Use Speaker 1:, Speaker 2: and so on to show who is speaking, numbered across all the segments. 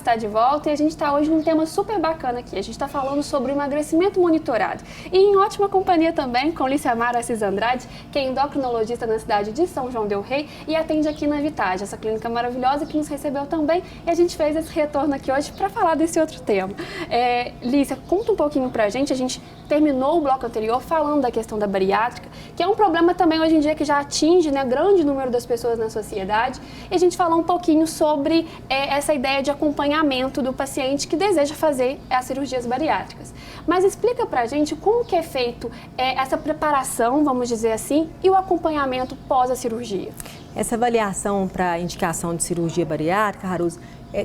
Speaker 1: está de volta e a gente está hoje num tema super bacana aqui. A gente está falando sobre o emagrecimento monitorado. E em ótima companhia também com Licemar Assis Andrade, que é endocrinologista na cidade de São João del Rei e atende aqui na Vitage, essa clínica maravilhosa que nos recebeu também. E a gente fez esse retorno aqui hoje para falar desse outro tema. Lícia, conta um pouquinho pra gente. A gente terminou o bloco anterior falando da questão da bariátrica, que é um problema também hoje em dia que já atinge, né, grande número das pessoas na sociedade. E a gente falou um pouquinho sobre essa ideia de acompanhamento do paciente que deseja fazer as cirurgias bariátricas. Mas explica pra gente como que é feito essa preparação, vamos dizer assim, e o acompanhamento pós a cirurgia.
Speaker 2: Essa avaliação para indicação de cirurgia bariátrica, Haruzi,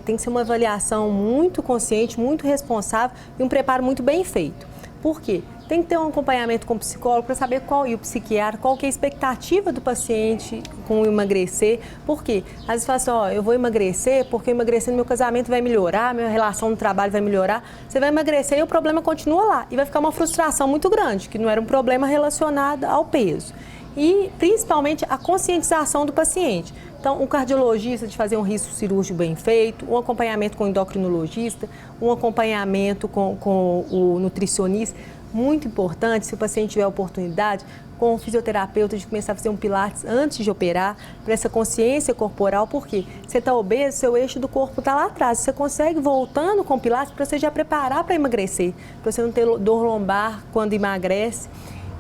Speaker 2: tem que ser uma avaliação muito consciente, muito responsável e um preparo muito bem feito. Por quê? Tem que ter um acompanhamento com o psicólogo para saber e o psiquiatra, qual que é a expectativa do paciente com emagrecer. Por quê? Às vezes fala assim, eu vou emagrecer porque emagrecendo meu casamento vai melhorar, minha relação no trabalho vai melhorar. Você vai emagrecer e o problema continua lá. E vai ficar uma frustração muito grande, que não era um problema relacionado ao peso. E principalmente a conscientização do paciente. Então, um cardiologista de fazer um risco cirúrgico bem feito, um acompanhamento com o endocrinologista, um acompanhamento com o nutricionista. Muito importante, se o paciente tiver oportunidade, com o fisioterapeuta de começar a fazer um pilates antes de operar, para essa consciência corporal, porque você está obeso, seu eixo do corpo está lá atrás. Você consegue, voltando com o pilates, para você já preparar para emagrecer, para você não ter dor lombar quando emagrece.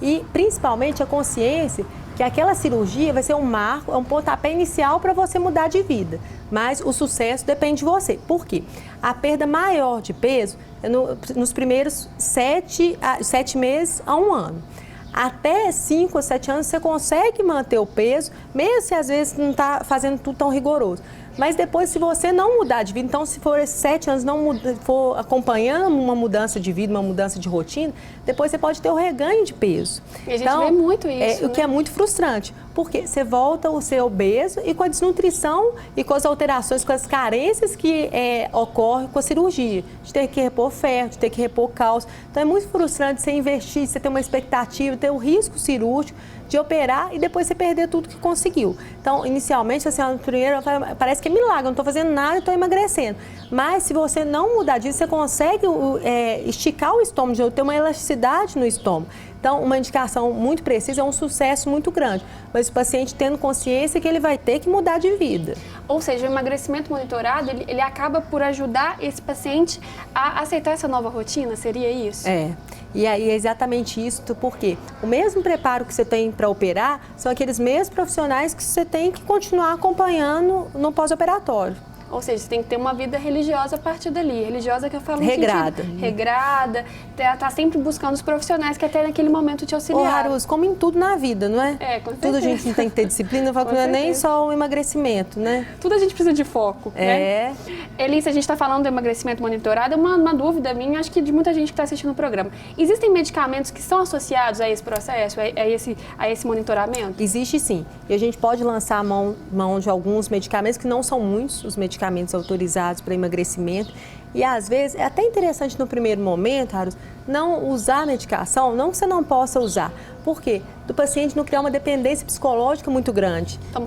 Speaker 2: E, principalmente, a consciência que aquela cirurgia vai ser um marco, um pontapé inicial para você mudar de vida. Mas o sucesso depende de você. Por quê? A perda maior de peso é nos primeiros 7 meses a 1 ano. Até 5 ou 7 anos você consegue manter o peso, mesmo se às vezes não está fazendo tudo tão rigoroso. Mas depois, se você não mudar de vida, então se for esses 7 anos, não for acompanhando uma mudança de vida, uma mudança de rotina, depois você pode ter o reganho de peso.
Speaker 1: E a gente vê muito isso,
Speaker 2: O que é muito frustrante, porque você volta a ser obeso e com a desnutrição e com as alterações, com as carências que ocorrem com a cirurgia, de ter que repor ferro, de ter que repor cálcio. Então é muito frustrante você investir, você ter uma expectativa, ter um risco cirúrgico, de operar e depois você perder tudo que conseguiu. Então, inicialmente, assim, primeiro, parece que é milagre, eu não estou fazendo nada e estou emagrecendo. Mas, se você não mudar disso, você consegue esticar o estômago, ter uma elasticidade no estômago. Então, uma indicação muito precisa é um sucesso muito grande. Mas o paciente tendo consciência que ele vai ter que mudar de vida.
Speaker 1: Ou seja, o emagrecimento monitorado, ele acaba por ajudar esse paciente a aceitar essa nova rotina, seria isso?
Speaker 2: E aí é exatamente isso, porque o mesmo preparo que você tem para operar são aqueles mesmos profissionais que você tem que continuar acompanhando no pós-operatório.
Speaker 1: Ou seja, você tem que ter uma vida religiosa a partir dali. Religiosa que eu falo no
Speaker 2: regrada.
Speaker 1: Sentido, regrada, tá sempre buscando os profissionais que até naquele momento te auxiliar.
Speaker 2: Haruzi, como em tudo na vida, não é?
Speaker 1: Com certeza.
Speaker 2: Tudo a gente tem que ter disciplina, não é nem só o emagrecimento, né?
Speaker 1: Tudo a gente precisa de foco, né? Elisa, a gente está falando do emagrecimento monitorado, é uma dúvida minha, acho que de muita gente que está assistindo o programa. Existem medicamentos que são associados a esse processo, a esse monitoramento?
Speaker 2: Existe sim. E a gente pode lançar a mão de alguns medicamentos, que não são muitos, os medicamentos autorizados para emagrecimento. E às vezes é até interessante no primeiro momento, Haruzi, não usar a medicação, não que você não possa usar. Por quê? Do paciente não criar uma dependência psicológica muito grande.
Speaker 1: Então,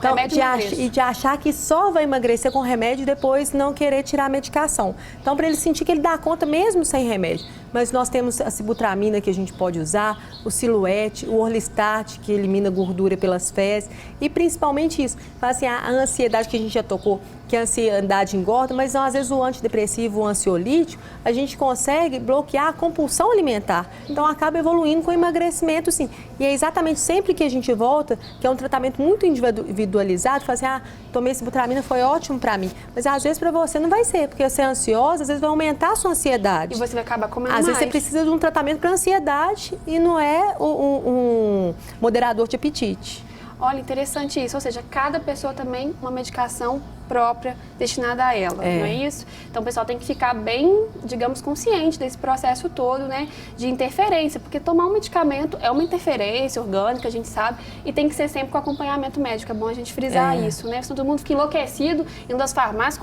Speaker 2: de achar que só vai emagrecer com remédio e depois não querer tirar a medicação. Então, para ele sentir que ele dá conta mesmo sem remédio. Mas nós temos a sibutramina que a gente pode usar, o Siluete, o Orlistat, que elimina gordura pelas fezes. E principalmente isso, assim, a ansiedade que a gente já tocou, que a ansiedade engorda, mas não, às vezes o antidepressivo, o ansiolítico, a gente consegue bloquear a compulsão alimentar. Então, acaba evoluindo com o emagrecimento, sim. E é exatamente sempre que a gente volta, que é um tratamento muito individualizado, fala assim, tomei sibutramina, foi ótimo para mim. Mas às vezes para você não vai ser, porque você é ansiosa, às vezes vai aumentar a sua ansiedade.
Speaker 1: E você vai acabar comendo
Speaker 2: Às vezes você precisa de um tratamento para ansiedade e não é um moderador de apetite.
Speaker 1: Olha, interessante isso, ou seja, cada pessoa também uma medicação própria destinada a ela, não é isso? Então o pessoal tem que ficar bem, digamos, consciente desse processo todo, né, de interferência, porque tomar um medicamento é uma interferência orgânica, a gente sabe, e tem que ser sempre com acompanhamento médico, é bom a gente frisar isso, né? Senão todo mundo fica enlouquecido, indo às farmácias,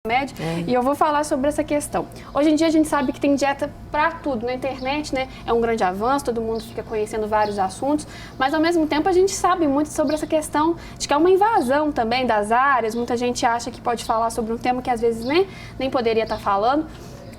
Speaker 1: remédio, e eu vou falar sobre essa questão. Hoje em dia a gente sabe que tem dieta para tudo na internet, né? É um grande avanço, todo mundo fica conhecendo vários assuntos, mas ao mesmo tempo a gente sabe muito sobre essa questão de que é uma invasão também das áreas. Muita gente acha que pode falar sobre um tema que às vezes nem poderia estar falando.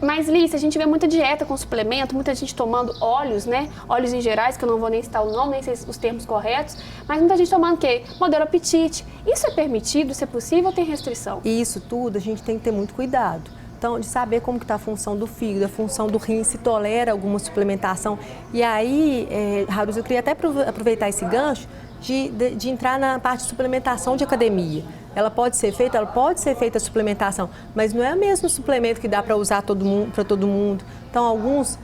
Speaker 1: Mas, Lícia, a gente vê muita dieta com suplemento, muita gente tomando óleos, né? Óleos em gerais, que eu não vou nem citar o nome, nem sei os termos corretos, mas muita gente tomando o quê? Modelo apetite. Isso é permitido, isso é possível ou tem restrição?
Speaker 2: E isso tudo a gente tem que ter muito cuidado. Então, de saber como que está a função do fígado, a função do rim, se tolera alguma suplementação. E aí, Haruz, eu queria até aproveitar esse gancho de entrar na parte de suplementação de academia. Ela pode ser feita a suplementação, mas não é o mesmo suplemento que dá para usar para todo mundo. Então, alguns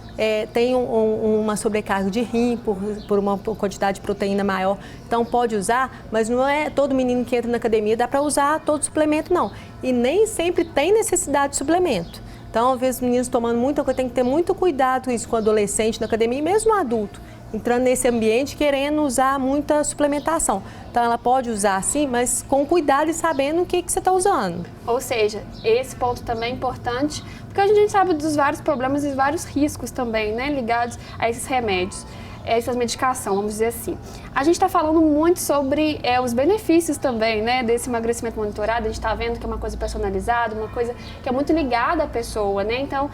Speaker 2: têm uma sobrecarga de rim por uma quantidade de proteína maior. Então, pode usar, mas não é todo menino que entra na academia dá para usar todo suplemento, não. E nem sempre tem necessidade de suplemento. Então, às vezes, os meninos tomando muita coisa, tem que ter muito cuidado com isso com o adolescente na academia e mesmo o adulto, entrando nesse ambiente querendo usar muita suplementação. Então, ela pode usar sim, mas com cuidado e sabendo o que você está usando.
Speaker 1: Ou seja, esse ponto também é importante, porque hoje a gente sabe dos vários problemas e vários riscos também, né, ligados a esses remédios, essas medicações, vamos dizer assim. A gente está falando muito sobre os benefícios também, né, desse emagrecimento monitorado. A gente está vendo que é uma coisa personalizada, uma coisa que é muito ligada à pessoa, né? Então,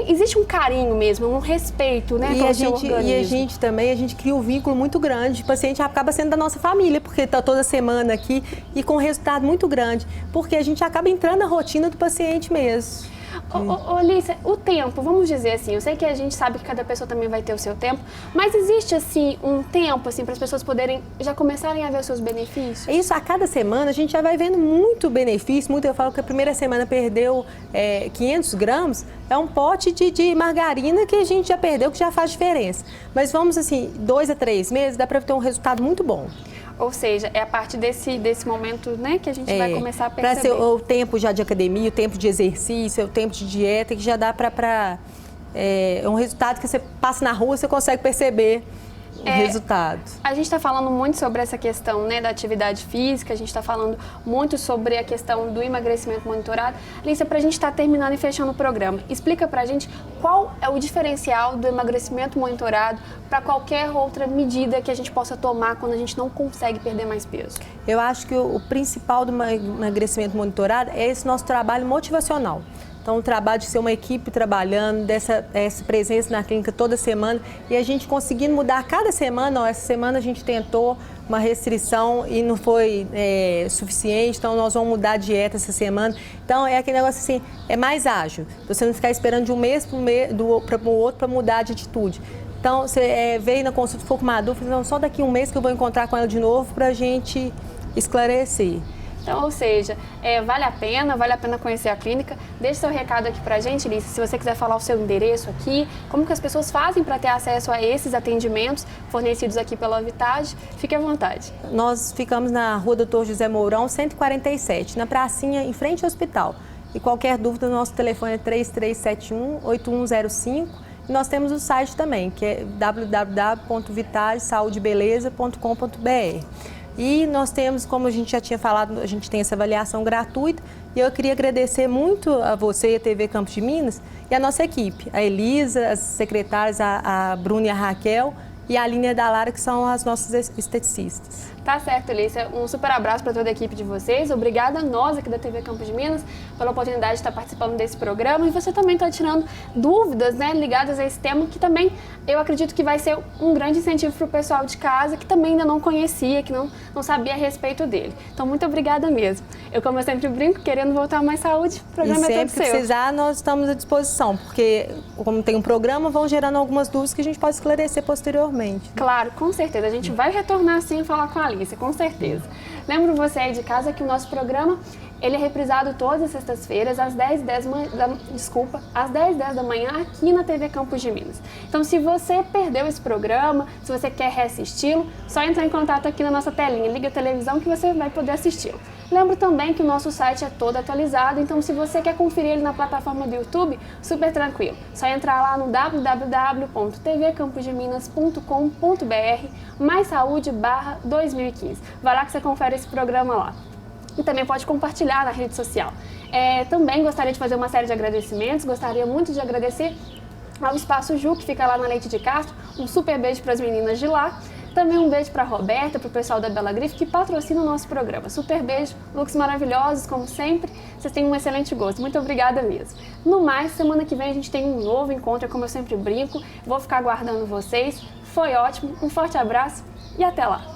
Speaker 1: existe um carinho mesmo, um respeito, né, pelo seu organismo.
Speaker 2: E a gente também, cria um vínculo muito grande. O paciente acaba sendo da nossa família, porque está toda semana aqui e com um resultado muito grande, porque a gente acaba entrando na rotina do paciente mesmo.
Speaker 1: Lícia, o tempo, vamos dizer assim, eu sei que a gente sabe que cada pessoa também vai ter o seu tempo, mas existe assim um tempo assim para as pessoas poderem já começarem a ver os seus benefícios?
Speaker 2: Isso, a cada semana a gente já vai vendo muito benefício, eu falo que a primeira semana perdeu 500 gramas, é um pote de margarina que a gente já perdeu, que já faz diferença. Mas vamos assim, 2 a 3 meses, dá para ter um resultado muito bom.
Speaker 1: Ou seja, é a partir desse momento, né, que a gente vai começar a perceber.
Speaker 2: Para ser o tempo já de academia, o tempo de exercício, o tempo de dieta, que já dá para um resultado que você passa na rua, você consegue perceber o resultado.
Speaker 1: A gente está falando muito sobre essa questão, né, da atividade física, a gente está falando muito sobre a questão do emagrecimento monitorado. Lícia, para a gente estar terminando e fechando o programa, explica para a gente qual é o diferencial do emagrecimento monitorado para qualquer outra medida que a gente possa tomar quando a gente não consegue perder mais peso.
Speaker 2: Eu acho que o principal do emagrecimento monitorado é esse nosso trabalho motivacional. Então, o trabalho de ser uma equipe trabalhando, essa presença na clínica toda semana e a gente conseguindo mudar cada semana. Essa semana a gente tentou uma restrição e não foi suficiente, então nós vamos mudar a dieta essa semana. Então, é aquele negócio assim, é mais ágil. Você não ficar esperando de um mês para o outro para mudar de atitude. Então, você veio na consulta, ficou com uma dúvida, não, só daqui a um mês que eu vou encontrar com ela de novo para a gente esclarecer.
Speaker 1: Então, ou seja, vale a pena conhecer a clínica. Deixe seu recado aqui pra gente, Lícia, se você quiser falar o seu endereço aqui, como que as pessoas fazem para ter acesso a esses atendimentos fornecidos aqui pela Vitage, fique à vontade.
Speaker 2: Nós ficamos na Rua Doutor José Mourão, 147, na pracinha, em frente ao hospital. E qualquer dúvida, nosso telefone é 3371-8105. E nós temos o site também, que é www.vitagesaudebeleza.com.br. E nós temos, como a gente já tinha falado, a gente tem essa avaliação gratuita e eu queria agradecer muito a você e a TV Campos de Minas e a nossa equipe, a Elisa, as secretárias, a Bruna e a Raquel e a Aline e a Lara, que são as nossas esteticistas.
Speaker 1: Tá certo, Lícia. Um super abraço para toda a equipe de vocês. Obrigada a nós aqui da TV Campos de Minas pela oportunidade de estar participando desse programa. E você também está tirando dúvidas, né, ligadas a esse tema, que também eu acredito que vai ser um grande incentivo para o pessoal de casa que também ainda não conhecia, que não sabia a respeito dele. Então, muito obrigada mesmo. Eu, como eu sempre brinco, querendo voltar a mais saúde, o programa é todo seu.
Speaker 2: E sempre que precisar, nós estamos à disposição, porque como tem um programa, vão gerando algumas dúvidas que a gente pode esclarecer posteriormente.
Speaker 1: Claro, com certeza. A gente vai retornar sim e falar com a Lícia, com certeza. Lembro você aí de casa que o nosso programa ele é reprisado todas as sextas-feiras às 10h10 da manhã aqui na TV Campos de Minas. Então, se você perdeu esse programa, se você quer reassisti-lo, só entrar em contato aqui na nossa telinha, liga a televisão que você vai poder assisti-lo. Lembro também que o nosso site é todo atualizado, então se você quer conferir ele na plataforma do YouTube, super tranquilo. Só entrar lá no www.tvcamposdeminas.com.br /saúde/2015. Vai lá que você confere esse programa lá. E também pode compartilhar na rede social. Também gostaria de fazer uma série de agradecimentos, gostaria muito de agradecer ao Espaço Ju, que fica lá na Leite de Castro. Um super beijo para as meninas de lá. Também um beijo para a Roberta, para o pessoal da Bela Grife, que patrocina o nosso programa. Super beijo, looks maravilhosos, como sempre. Vocês têm um excelente gosto. Muito obrigada mesmo. No mais, semana que vem a gente tem um novo encontro, como eu sempre brinco. Vou ficar aguardando vocês. Foi ótimo, um forte abraço e até lá!